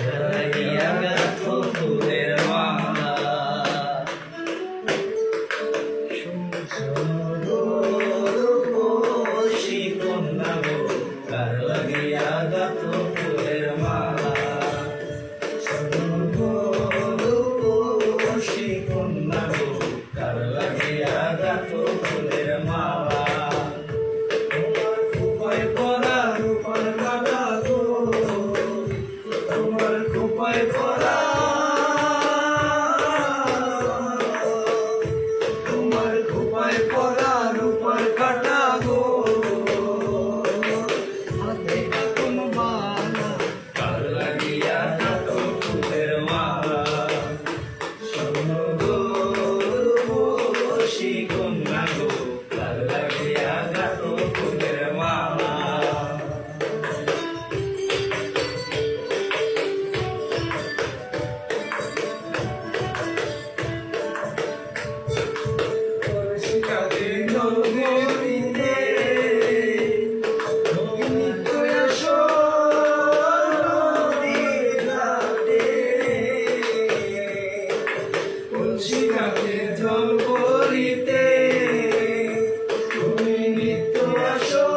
লাগিয়া গাঁথো ফুলের মালা রূপসী কন্যা গো কার লাগিয়া গাঁথো ফুলের মালা রূপসী কন্যা গো কার লাগিয়া গাঁথো ফুলের মালা তোমার খোপায় পরা রূপার মালা গো তোমার খোপায় পরা তোমার খোপায় পরা রূপার কাটা গো হাতে কোন মালা কার লাগিয়া গাঁথো ফুলের মালা স্বর্ণ গো রূপসী কন্যা গো কার লাগিয়া গাঁথো ফুলের মালা জল করিতে তুমি নিত্য আসো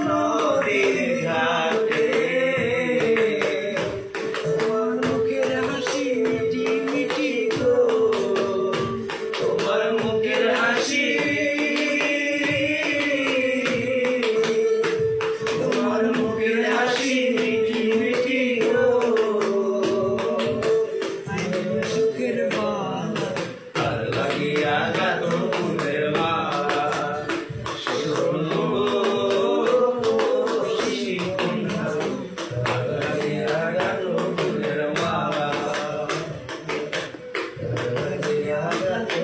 নদীর ঘাটে তোমার মুখের হাসি মিটি মিটি গো তোমার মুখের হাসি তোমার মুখের হাসি মিটি মিটি গো সুখের বালা কার লাগিয়া গাঁথো ফুলের মালা স্বর্ণ রূপসী কন্যা গো কার লাগিয়া গাঁথো ফুলের মালা কার লাগিয়া গাঁথো